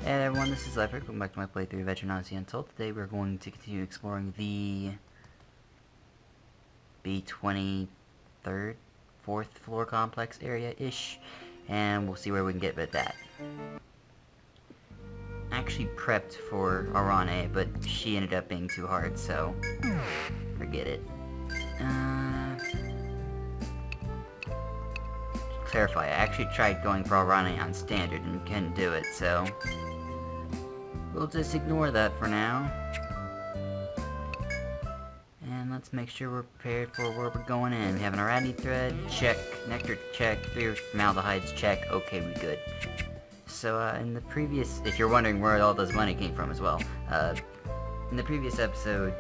Hey everyone, this is Leopard. Welcome back to my playthrough of Veteran Untold. Today we're going to continue exploring the B23rd, 4th floor complex area-ish, and we'll see where we can get with that. Actually prepped for Arane, but she ended up being too hard, so forget it. Clarify, I actually tried going for Arane on standard and couldn't do it, so we'll just ignore that for now. And let's make sure we're prepared for where we're going in. We have an Arane thread, check. Nectar, check. 3 formaldehydes, check. Okay, we good. So, in the previous... if you're wondering where all this money came from as well, in the previous episode,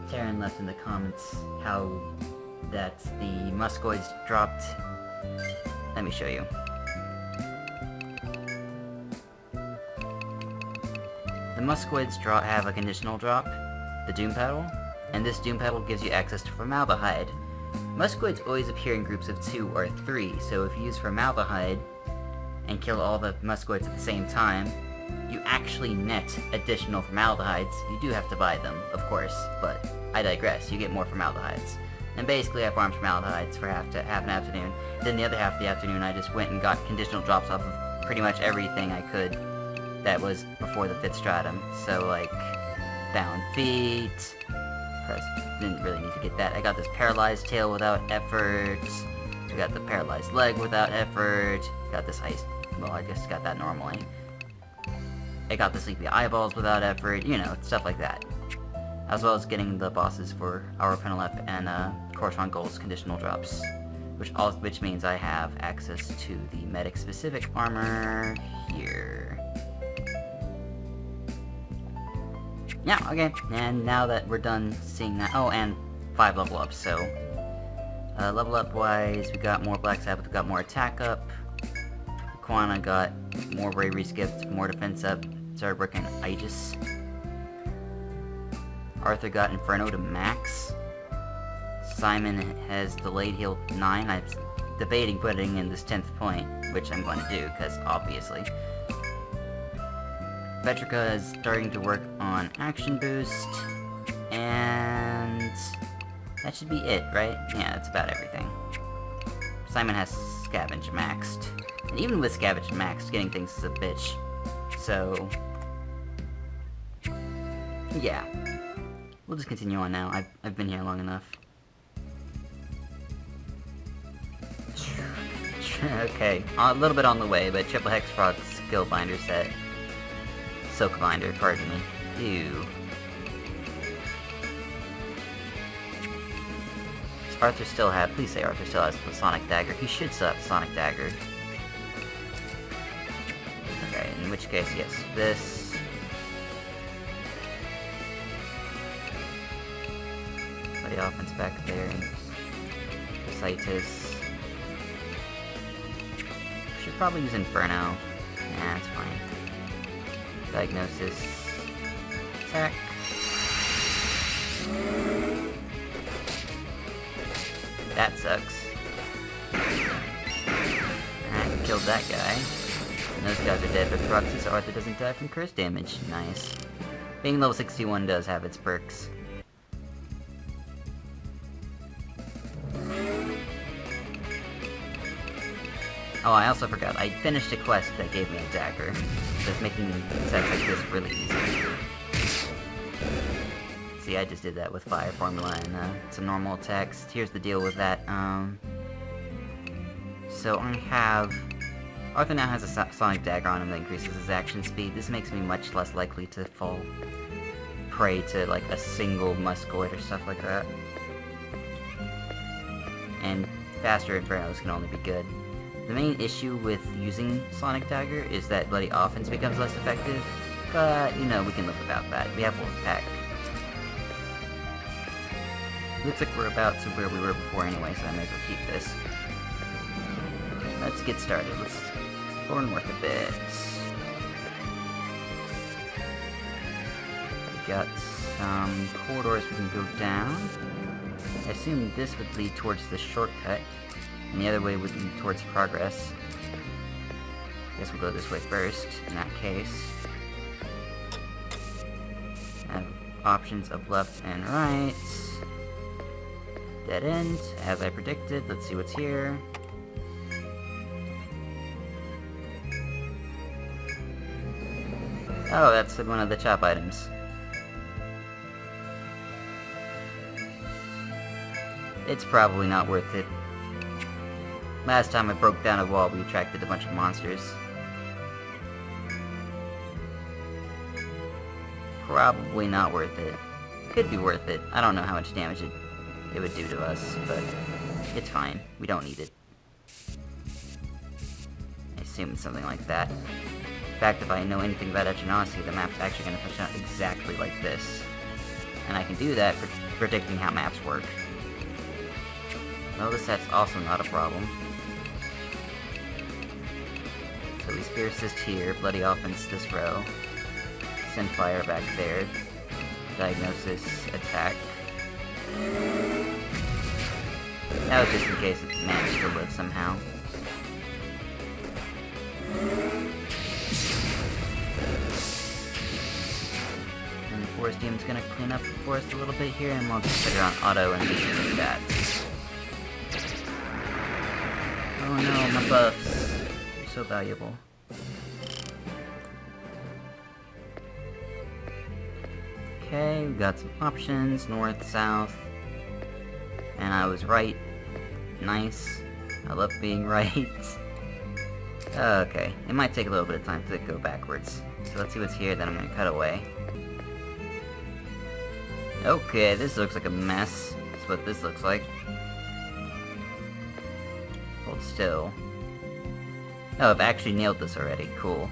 Taryn left in the comments how that the muscoids dropped... let me show you. The muscoids have a conditional drop, the Doom Paddle, and this Doom Paddle gives you access to formaldehyde. Muscoids always appear in groups of 2 or 3, so if you use formaldehyde and kill all the muscoids at the same time, you actually net additional formaldehydes. You do have to buy them, of course, but I digress. You get more formaldehydes. And basically I farmed formaldehydes for half an afternoon. Then the other half of the afternoon I just went and got conditional drops off of pretty much everything I could that was before the 5th stratum. So like, bound feet, didn't really need to get that. I got this paralyzed tail without effort. I got the paralyzed leg without effort. Got this ice, well I just got that normally. I got the sleepy eyeballs without effort, you know, stuff like that. As well as getting the bosses for our Penelep and Coruscant Goals conditional drops. Which means I have access to the medic specific armor here. Yeah, okay, and now that we're done seeing that, oh, and 5 level ups, so, level up wise, we got more Black Sabbath, we got more attack up, Quana got more bravery skipped, more defense up, started working Aegis, Arthur got Inferno to max, Simon has delayed heal 9, I'm debating putting in this 10th point, which I'm going to do, because obviously. Petrica is starting to work on action boost, and that should be it, right? Yeah, that's about everything. Simon has Scavenge maxed, and even with Scavenge maxed, getting things is a bitch. So, yeah, we'll just continue on now. I've been here long enough. Okay, a little bit on the way, but Triple Hex Frog Skill Binder set. Silk Binder, pardon me. Ew. Does Arthur still have... please say Arthur still has the Sonic Dagger. He should still have the Sonic Dagger. Okay, in which case, yes, this... Put the offense back there. Citus. Should probably use Inferno. Nah, that's fine. Diagnosis. Attack. That sucks. I killed that guy. And those guys are dead by proxy, so Arthur doesn't die from curse damage. Nice. Being level 61 does have its perks. Oh, I also forgot. I finished a quest that gave me a dagger. So it's making sets like this really easy. See, I just did that with fire formula and some normal attacks. Here's the deal with that. So I have... Arthur now has a Sonic Dagger on him that increases his action speed. This makes me much less likely to fall prey to like a single muscoid or stuff like that. And faster Infernos can only be good. The main issue with using Sonic Dagger is that Bloody Offense becomes less effective, but, you know, we can live without that. We have full attack. Looks like we're about to where we were before anyway, so I may as well keep this. Let's get started. Let's explore north a bit. We got some corridors we can go down. I assume this would lead towards the shortcut. And the other way would lead towards progress. Guess we'll go this way first, in that case. Have options of left and right. Dead end, as I predicted. Let's see what's here. Oh, that's one of the chop items. It's probably not worth it. Last time I broke down a wall, we attracted a bunch of monsters. Probably not worth it. Could be worth it. I don't know how much damage it would do to us, but it's fine. We don't need it. I assume it's something like that. In fact, if I know anything about Etchinosi, the map's actually going to push out exactly like this. And I can do that for predicting how maps work. Well, the set's also not a problem. So we Spear Assist here, Bloody Offense this row. Send Fire back there. Diagnosis, attack. That was just in case it managed to live somehow. And the Forest Demon's gonna clean up the forest a little bit here, and we'll just put her on auto and do that. Oh no, my buffs. They're so valuable. Okay, we got some options, north, south, and I was right. Nice. I love being right. Okay, it might take a little bit of time to go backwards. So let's see what's here, then I'm gonna cut away. Okay, this looks like a mess. That's what this looks like. Hold still. Oh, I've actually nailed this already. Cool.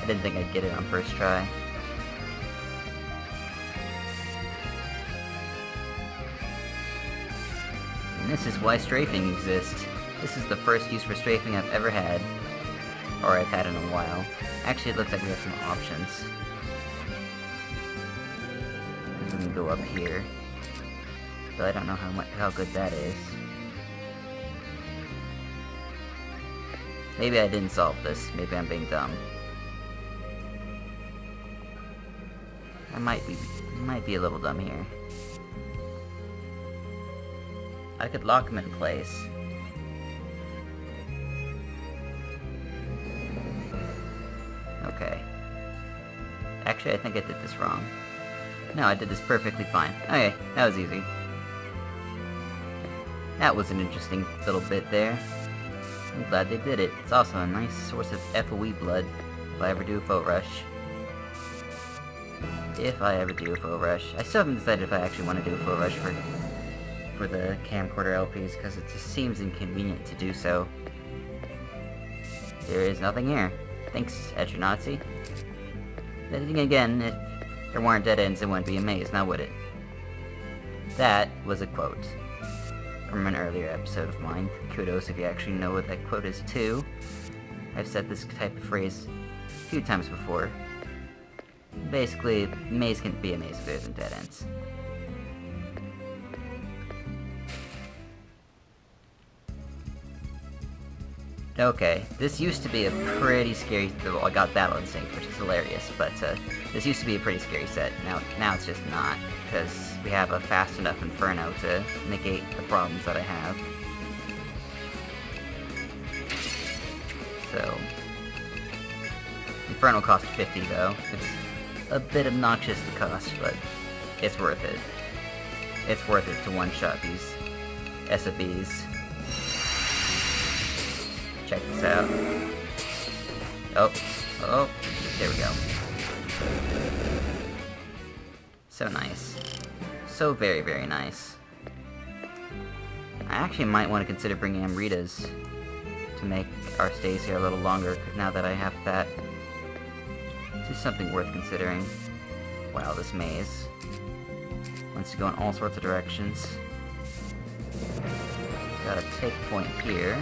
I didn't think I'd get it on first try. And this is why strafing exists. This is the first use for strafing I've ever had. Or I've had in a while. Actually, it looks like we have some options. We can go up here. But I don't know how good that is. Maybe I didn't solve this. Maybe I'm being dumb. I might be a little dumb here. I could lock him in place. Okay. Actually, I think I did this wrong. No, I did this perfectly fine. Okay, that was easy. That was an interesting little bit there. I'm glad they did it. It's also a nice source of FOE blood if I ever do a foe rush. If I ever do a foe rush. I still haven't decided if I actually want to do a foe rush for the camcorder LPs, because it just seems inconvenient to do so. There is nothing here. Thanks, Etchinosi. Then again, if there weren't dead ends, it wouldn't be a maze, now would it? That was a quote from an earlier episode of mine. Kudos if you actually know what that quote is too. I've said this type of phrase a few times before. Basically, maze can be a maze if there isn't dead ends. Okay, this used to be a pretty scary... Well, I got Battle Instinct, which is hilarious, but this used to be a pretty scary set. Now it's just not, because we have a fast enough Inferno to negate the problems that I have. So... Inferno cost 50 though. It's a bit obnoxious to cost, but it's worth it. It's worth it to one-shot these SFBs. Check this out. Oh, there we go. So nice. So very, very nice. I actually might want to consider bringing Amritas to make our stays here a little longer, now that I have that. It's just something worth considering. Wow, this maze wants to go in all sorts of directions. Got a take point here.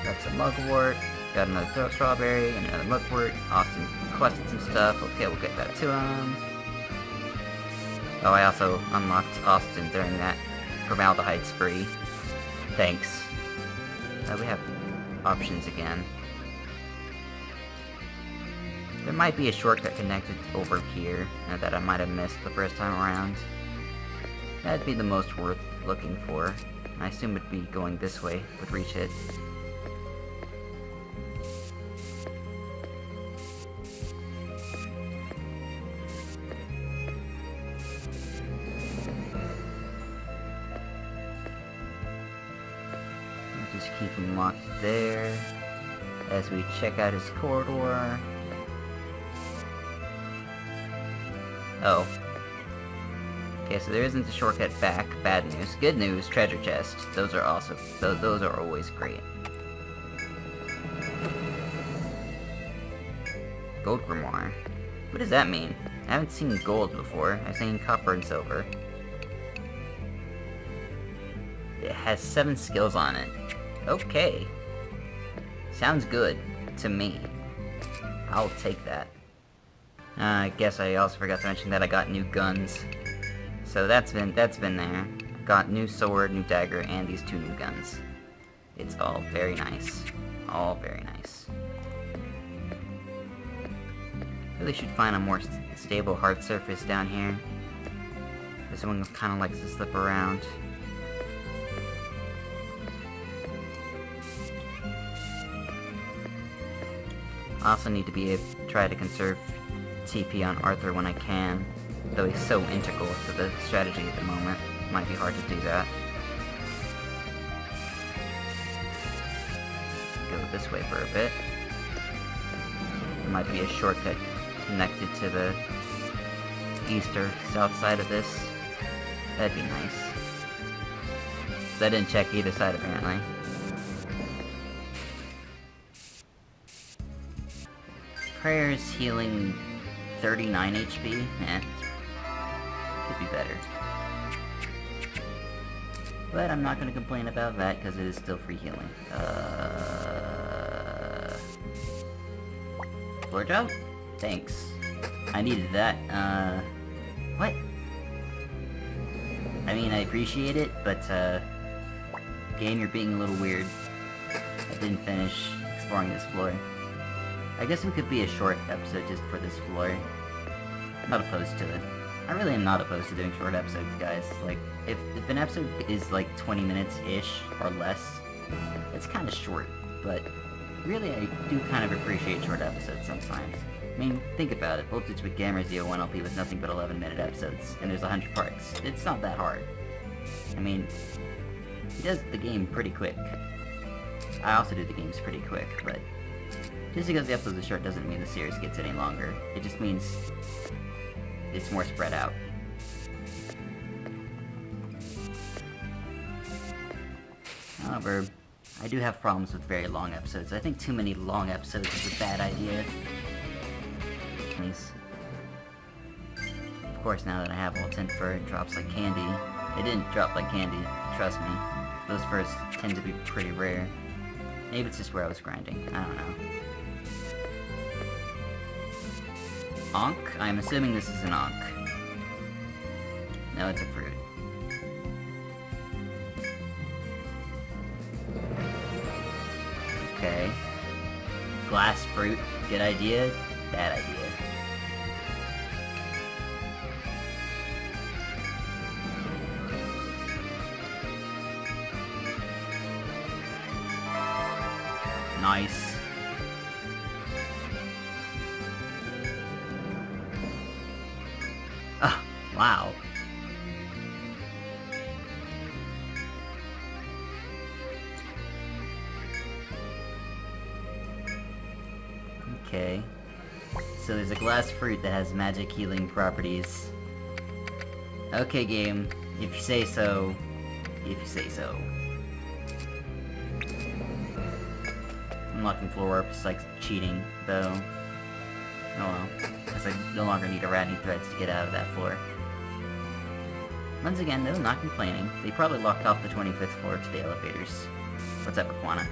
That's a mugwort. Got another strawberry and another mugwort. Austin requested some stuff. Okay, we'll get that to him. Oh, I also unlocked Austin during that formaldehyde's free. Thanks. We have options again. There might be a shortcut connected over here that I might have missed the first time around. That'd be the most worth looking for. I assume it'd be going this way would reach it. Just keep him locked there as we check out his corridor. Oh. Okay, so there isn't a shortcut back. Bad news. Good news, treasure chest. Those are awesome. Those are always great. Gold grimoire. What does that mean? I haven't seen gold before. I've seen copper and silver. It has 7 skills on it. Okay. Sounds good to me. I'll take that. I guess I also forgot to mention that I got new guns. So that's been there. Got new sword, new dagger, and these 2 new guns. It's all very nice. All very nice. Really should find a more stable hard surface down here. This one kind of likes to slip around. I also need to be able to try to conserve TP on Arthur when I can, though he's so integral to the strategy at the moment. It might be hard to do that. Go this way for a bit. There might be a shortcut connected to the east or south side of this. That'd be nice. So I didn't check either side apparently. Prayer's healing 39 HP? Eh. Could be better. But I'm not gonna complain about that because it is still free healing. Floor job? Thanks. I needed that. What? I mean, I appreciate it, but, game, you're being a little weird. I didn't finish exploring this floor. I guess it could be a short episode just for this floor. I'm not opposed to it. I really am not opposed to doing short episodes, guys. Like, if an episode is like 20 minutes-ish or less, it's kind of short, but really I do kind of appreciate short episodes sometimes. I mean, think about it. Voltage with Gamers EOU LP with nothing but 11-minute episodes, and there's 100 parts. It's not that hard. I mean, he does the game pretty quick. I also do the games pretty quick, but just because the episodes are short doesn't mean the series gets any longer. It just means it's more spread out. However, I do have problems with very long episodes. I think too many long episodes is a bad idea. Please. Of course, now that I have Ultimate Fur, it drops like candy. It didn't drop like candy, trust me. Those furs tend to be pretty rare. Maybe it's just where I was grinding. I don't know. Ankh? I'm assuming this is an Ankh. No, it's a fruit. Okay. Glass fruit. Good idea. Bad idea. Nice. Oh, wow. Okay. So there's a glass fruit that has magic healing properties. Okay, game. If you say so. If you say so. Unlocking floor warp is like cheating, though. Oh well. Because I no longer need to rat threads to get out of that floor. Once again, though, not complaining. They probably locked off the 25th floor to the elevators. What's up, Aquana?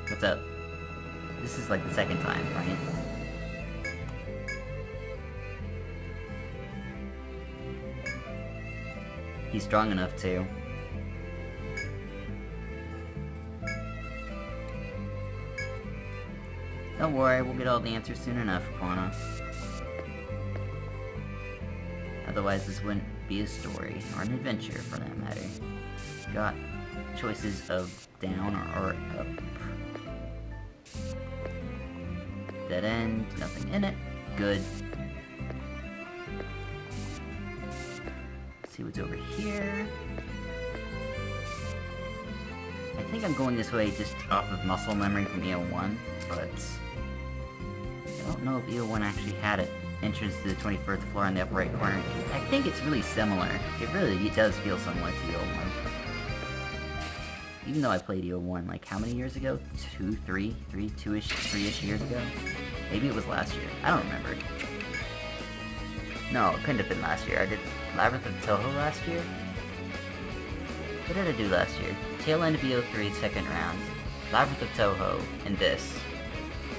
What's up? This is like the second time, right? He's strong enough to. Don't worry, we'll get all the answers soon enough, Quana. Otherwise, this wouldn't be a story, or an adventure, for that matter. Got choices of down or up. Dead end, nothing in it. Good. Let's see what's over here. I think I'm going this way just off of muscle memory from EO1, but I don't know if EO1 actually had an entrance to the 24th floor in the upper right corner. I think it's really similar. It does feel similar to EO1. Even though I played EO1 like how many years ago? 3-ish years ago? Maybe it was last year. I don't remember. No, it couldn't have been last year. I did Labyrinth of Toho last year? What did I do last year? Tail end of EO3, second round. Labyrinth of Toho, and this.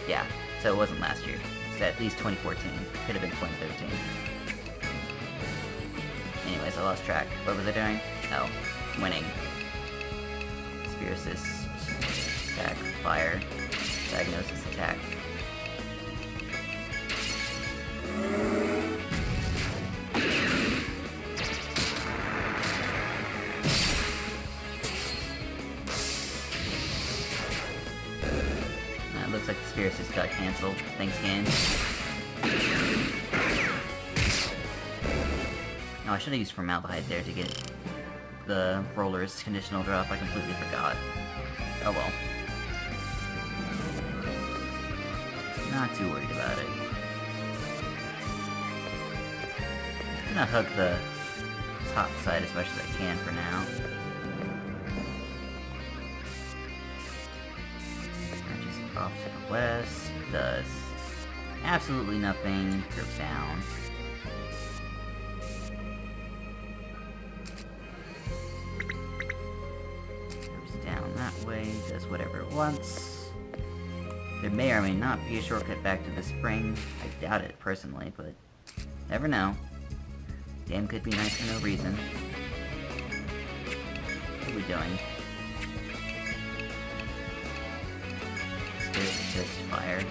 Yeah, so it wasn't last year. It's at least 2014. Could have been 2013. Anyways, I lost track. What was I doing? Oh, winning. Spear assist, attack, fire, diagnosis, attack. Looks like the spear assist got cancelled. Thanks, game. Oh, I should have used formaldehyde there to get the roller's conditional drop. I completely forgot. Oh well. Not too worried about it. I'm gonna hug the top side as much as I can for now. Just off to the west. Does absolutely nothing. Curves down. Way, does whatever it wants. There may or may not be a shortcut back to the spring. I doubt it, personally, but never know. Game could be nice for no reason. What are we doing? Spirit assist, fire.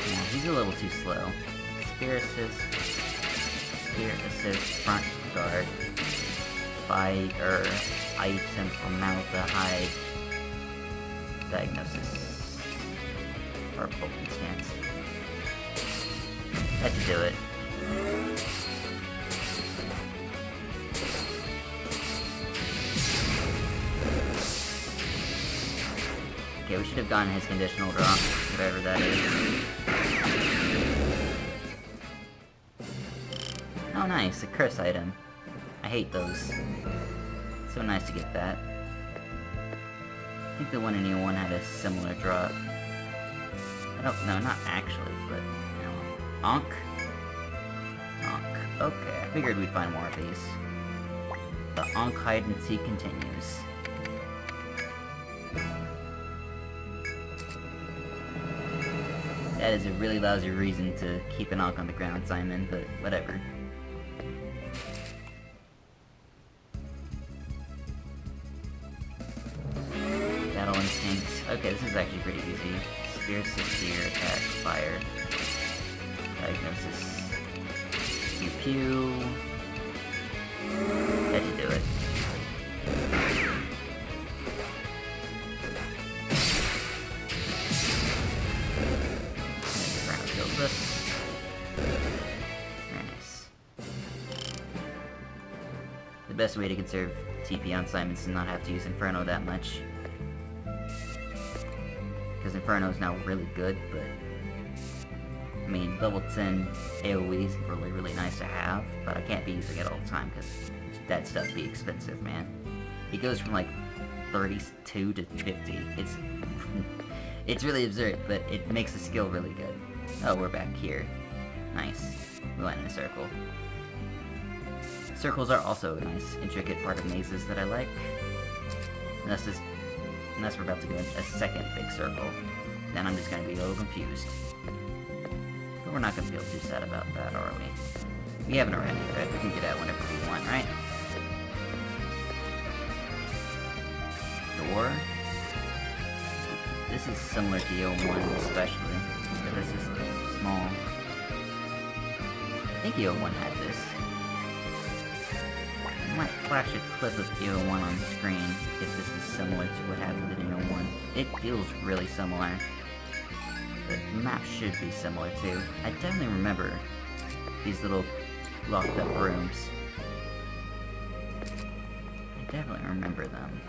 Yeah, he's a little too slow. Spirit assist. Spear assist, front guard, fire, item, formaldehyde, diagnosis, or poking stance. Had to do it. Okay, we should have gotten his conditional drop, whatever that is. Oh nice, a curse item. I hate those. So nice to get that. I think the one in EO1 had a similar drop. I don't know, not actually, but you know. Ankh? Ankh. Okay, I figured we'd find more of these. The Ankh hide and seek continues. That is a really lousy reason to keep an Ankh on the ground, Simon, but whatever. Okay, this is actually pretty easy. Spear, Spear, attack, fire, diagnosis, pew pew. Had to do it. Inferno kills this. Very nice. The best way to conserve TP on Simon is to not have to use Inferno that much. Because Inferno is now really good, but I mean, level 10 AoE is really nice to have, but I can't be using it all the time because that stuff be expensive, man. It goes from like 32 to 50. It's really absurd, but it makes the skill really good. Oh, we're back here. Nice. We went in a circle. Circles are also a nice, intricate part of mazes that I like. Unless we're about to go in a second big circle. Then I'm just gonna be a little confused. But we're not gonna feel too sad about that, are we? We haven't already, right? We can get out whenever we want, right? Door. This is similar to EOU1 especially, but this is small. I think EOU1 had this. I might flash a clip of EOU1 on screen if this is similar to what happened in EOU1. It feels really similar. The map should be similar too. I definitely remember these little locked up rooms. I definitely remember them.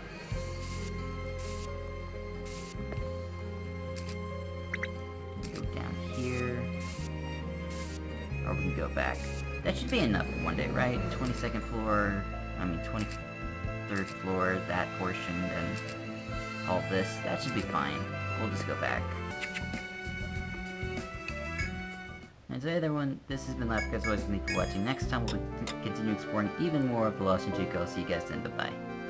Go down here. Or we can go back. That should be enough for one day, right? 22nd floor, 23rd floor, that portion, and all this. That should be fine. We'll just go back. And today everyone, this has been Lapcast. Thanks for watching. Next time we'll continue exploring even more of the Lost in Chico. I'll see you guys then. Bye-bye.